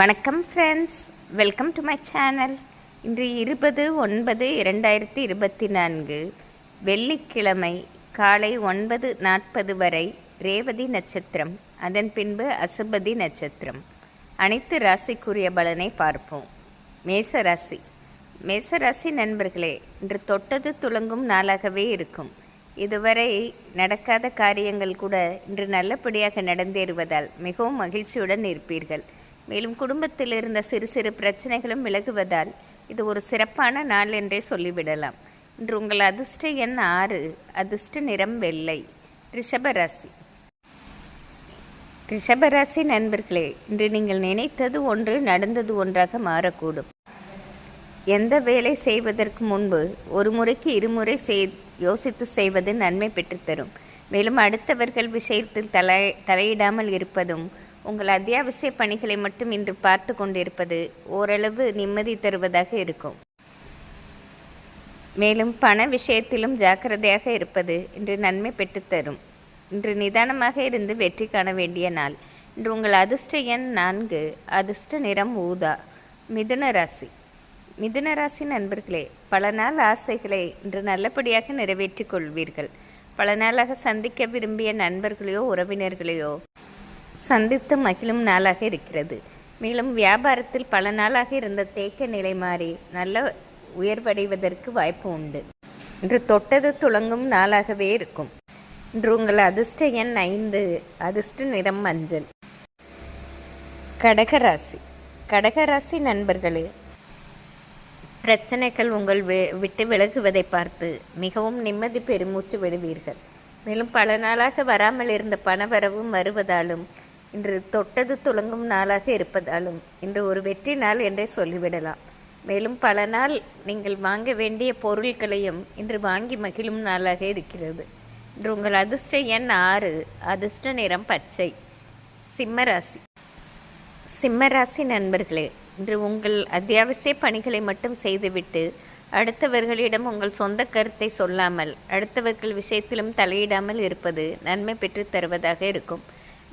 வணக்கம் friends, welcome to my channel. இன்று 20/9/2024 வெள்ளிக்கிழமை காலை 9:40 வரை ரேவதி நட்சத்திரம், அதன் பின்பு அசுபதி நட்சத்திரம். அனைத்து ராசிக்குரிய பலனை பார்ப்போம். மேசராசி. மேசராசி நண்பர்களே, இன்று தொட்டது துலங்கும் நாளாகவே இருக்கும். இதுவரை நடக்காத காரியங்கள் கூட இன்று நல்லபடியாக நடந்தேறுவதால் மிகவும் மகிழ்ச்சியுடன் இருப்பீர்கள். மேலும் குடும்பத்தில் இருந்த சிறு சிறு பிரச்சனைகளும் விலகுவதால் இது ஒரு சிறப்பான நாள் என்றே சொல்லிவிடலாம். இன்று உங்கள் அதிர்ஷ்ட எண் 6, அதிர்ஷ்ட நிறம் வெள்ளை. ரிஷபராசி. ரிஷபராசி நண்பர்களே, இன்று நீங்கள் நினைத்தது ஒன்று, நடந்தது ஒன்றாக மாறக்கூடும். எந்த வேலை செய்வதற்கு முன்பு ஒரு முறைக்கு இருமுறை யோசித்து செய்வது நன்மை பெற்றுத்தரும். மேலும் அடுத்தவர்கள் விஷயத்தில் தலையிடாமல் இருப்பதும், உங்கள் அத்தியாவசிய பணிகளை மட்டும் இன்று பார்த்து கொண்டிருப்பது ஓரளவு நிம்மதி தருவதாக இருக்கும். மேலும் பண விஷயத்திலும் ஜாக்கிரதையாக இருப்பது இன்று நன்மை பெற்றுத்தரும். இன்று நிதானமாக இருந்து வெற்றி காண வேண்டிய நாள். இன்று உங்கள் அதிர்ஷ்ட எண் 4, அதிர்ஷ்ட நிறம் ஊதா. மிதுன ராசி. மிதுன ராசி நண்பர்களே, பல நாள் ஆசைகளை இன்று நல்லபடியாக நிறைவேற்றிக் கொள்வீர்கள். பல நாளாக சந்திக்க விரும்பிய நண்பர்களையோ உறவினர்களையோ சந்தித்து மகிழும் நாளாக இருக்கிறது. மேலும் வியாபாரத்தில் பல நாளாக இருந்த தேக்க நிலை மாறி நல்ல உயர்வடைவதற்கு வாய்ப்பு உண்டு. இன்று தொட்டது துலங்கும் நாளாகவே இருக்கும். இன்று உங்கள் அதிர்ஷ்ட எண் 5, அதிர்ஷ்ட நிறம் மஞ்சள். கடகராசி. கடகராசி நண்பர்களே, பிரச்சனைகள் உங்கள் விட்டு விலகுவதை பார்த்து மிகவும் நிம்மதி பெருமூச்சு விடுவீர்கள். மேலும் பல நாளாக வராமல் இருந்த பணவரவும் வருவதாலும், இன்று தொட்டது துலங்கும் நாளாக இருப்பதாலும் இன்று ஒரு வெற்றி நாள் என்றே சொல்லிவிடலாம். மேலும் பல நாள் நீங்கள் வாங்க வேண்டிய பொருட்களையும் இன்று வாங்கி மகிழும் நாளாக இருக்கிறது. இன்று உங்கள் அதிர்ஷ்ட எண் 6, அதிர்ஷ்ட நிறம் பச்சை. சிம்மராசி. சிம்மராசி நண்பர்களே, இன்று உங்கள் அத்தியாவசிய பணிகளை மட்டும் செய்துவிட்டு அடுத்தவர்களிடம் உங்கள் சொந்த கருத்தை சொல்லாமல் அடுத்தவர்கள் விஷயத்திலும் தலையிடாமல் இருப்பது நன்மை பெற்று தருவதாக இருக்கும்.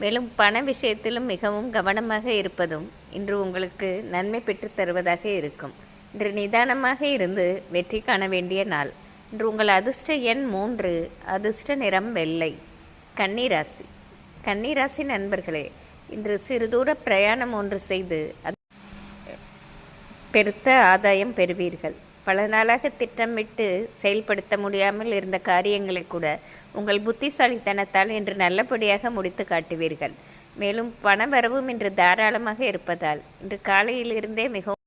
மேலும் பண விஷயத்திலும் மிகவும் கவனமாக இருப்பதும் இன்று உங்களுக்கு நன்மை பெற்று தருவதாக இருக்கும். இன்று நிதானமாக இருந்து வெற்றி காண வேண்டிய நாள். இன்று உங்கள் அதிர்ஷ்ட எண் 3, அதிர்ஷ்ட நிறம் வெள்ளை. கன்னிராசி. கன்னிராசி நண்பர்களே, இன்று சிறு தூர பிரயாணம் ஒன்று செய்து பெருத்த ஆதாயம் பெறுவீர்கள். பல நாளாக திட்டமிட்டு செயல்படுத்த முடியாமல் இருந்த காரியங்களை கூட உங்கள் புத்திசாலித்தனத்தால் இன்று நல்லபடியாக முடித்து காட்டுவீர்கள். மேலும் பணவரவும் இன்று தாராளமாக இருப்பதால் இன்று காலையிலிருந்தே மிகவும்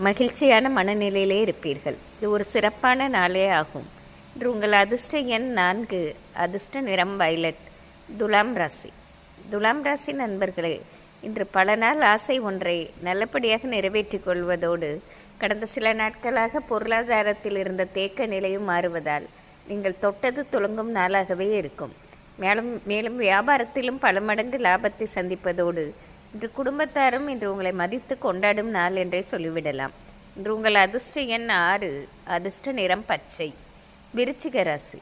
மகிழ்ச்சியான மனநிலையிலே இருப்பீர்கள். இது ஒரு சிறப்பான நாளே ஆகும். இன்று உங்கள் அதிர்ஷ்ட எண் 4, அதிர்ஷ்ட நிறம் வயலட். துலாம் ராசி. துலாம் ராசி நண்பர்களே, இன்று பல நாள் ஆசை ஒன்றை நல்லபடியாக நிறைவேற்றிக் கொள்வதோடு கடந்த சில நாட்களாக பொருளாதாரத்தில் இருந்த தேக்க நிலையும் மாறுவதால் நீங்கள் தொட்டது துலங்கும் நாளாகவே இருக்கும். மேலும் வியாபாரத்திலும் பல மடங்கு லாபத்தை சந்திப்பதோடு இன்று குடும்பத்தாரும் இன்று உங்களை மதித்து கொண்டாடும் நாள் என்றே சொல்லிவிடலாம். இன்று உங்கள் அதிர்ஷ்ட எண் 6, அதிர்ஷ்ட நிறம் பச்சை. விருச்சிக ராசி.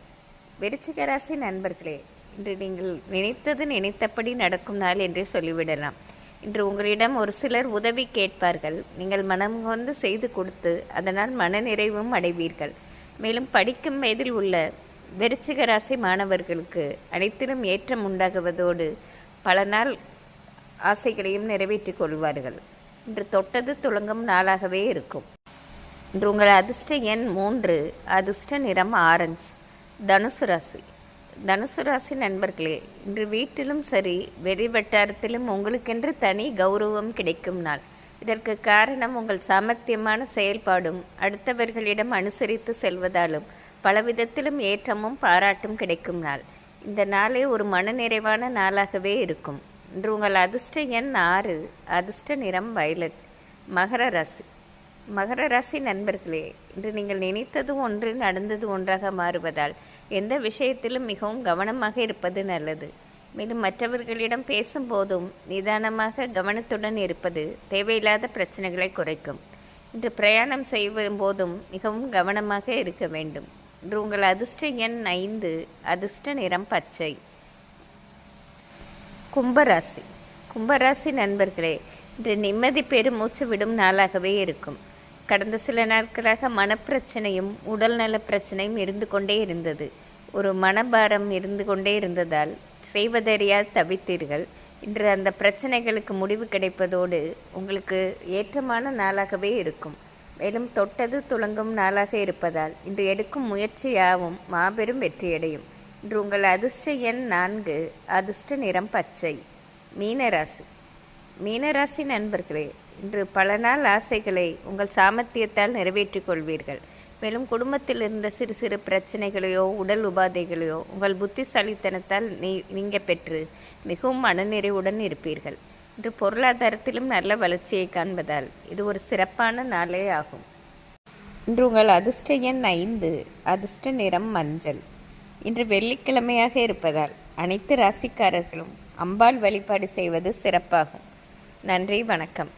விருச்சிக ராசி நண்பர்களே, இன்று நீங்கள் நினைத்தது நினைத்தபடி நடக்கும் நாள் என்றே சொல்லிவிடலாம். இன்று உங்களிடம் ஒரு சிலர் உதவி கேட்பார்கள். நீங்கள் மனம் கொண்டு செய்து கொடுத்து அதனால் மனநிறைவும் அடைவீர்கள். மேலும் படிக்கும் வயதில் உள்ள விருச்சிக ராசி மாணவர்களுக்கு அனைத்திலும் ஏற்றம் உண்டாகுவதோடு பல நாள் ஆசைகளையும் நிறைவேற்றிக் கொள்வார்கள். இன்று தொட்டது துலங்கும் நாளாகவே இருக்கும். இன்று உங்கள் அதிர்ஷ்ட எண் 3, அதிர்ஷ்ட நிறம் ஆரஞ்சு. தனுசு ராசி. தனுசு ராசி நண்பர்களே, இன்று வீட்டிலும் சரி வெளி வட்டாரத்திலும் உங்களுக்கென்று தனி கௌரவம் கிடைக்கும் நாள். இதற்கு காரணம் உங்கள் சாமர்த்தியமான செயல்பாடும் அடுத்தவர்களிடம் அனுசரித்து செல்வதாலும் பலவிதத்திலும் ஏற்றமும் பாராட்டும் கிடைக்கும் நாள். இந்த நாளே ஒரு மனநிறைவான நாளாகவே இருக்கும். இன்று உங்கள் அதிர்ஷ்ட எண் 6, அதிர்ஷ்ட நிறம் வயலட். மகர ராசி. மகர ராசி நண்பர்களே, இன்று நீங்கள் நினைத்தது ஒன்று, நடந்தது ஒன்றாக மாறுவதால் எந்த விஷயத்திலும் மிகவும் கவனமாக இருப்பது நல்லது. மேலும் மற்றவர்களிடம் பேசும்போதும் நிதானமாக கவனத்துடன் இருப்பது தேவையில்லாத பிரச்சனைகளை குறைக்கும். இன்று பிரயாணம் செய்யும் போதும் மிகவும் கவனமாக இருக்க வேண்டும். இன்று உங்கள் அதிர்ஷ்ட எண் 5, அதிர்ஷ்ட நிறம் பச்சை. கும்பராசி. கும்பராசி நண்பர்களே, இன்று நிம்மதி பெருமூச்சு விடும் நாளாகவே இருக்கும். கடந்த சில நாட்களாக மனப்பிரச்சனையும் உடல் நல பிரச்சனையும் இருந்து கொண்டே இருந்தது. ஒரு மனபாரம் இருந்து கொண்டே இருந்ததால் செய்வதறியாது தவித்தீர்கள். இன்று அந்த பிரச்சனைகளுக்கு முடிவு கிடைப்பதோடு உங்களுக்கு ஏற்றமான நாளாகவே இருக்கும். மேலும் தொட்டது துளங்கும் நாளாக இருப்பதால் இன்று எடுக்கும் முயற்சி யாவும் மாபெரும் வெற்றியடையும். இன்று உங்கள் அதிர்ஷ்ட எண் 4, அதிர்ஷ்ட நிறம் பச்சை. மீனராசி நண்பர்களே, இன்று பல நாள் ஆசைகளை உங்கள் சாமர்த்தியத்தால் நிறைவேற்றிக் கொள்வீர்கள். மேலும் குடும்பத்தில் இருந்த சிறு சிறு பிரச்சனைகளையோ உடல் உபாதைகளையோ உங்கள் புத்திசாலித்தனத்தால் நீங்க பெற்று மிகவும் மனநிறைவுடன் இருப்பீர்கள். இன்று பொருளாதாரத்திலும் நல்ல வளர்ச்சியை காண்பதால் இது ஒரு சிறப்பான நாளே ஆகும். இன்று உங்கள் அதிர்ஷ்ட எண் 5, அதிர்ஷ்ட நிறம் மஞ்சள். இன்று வெள்ளிக்கிழமையாக இருப்பதால் அனைத்து ராசிக்காரர்களும் அம்பாள் வழிபாடு செய்வது சிறப்பாகும். நன்றி, வணக்கம்.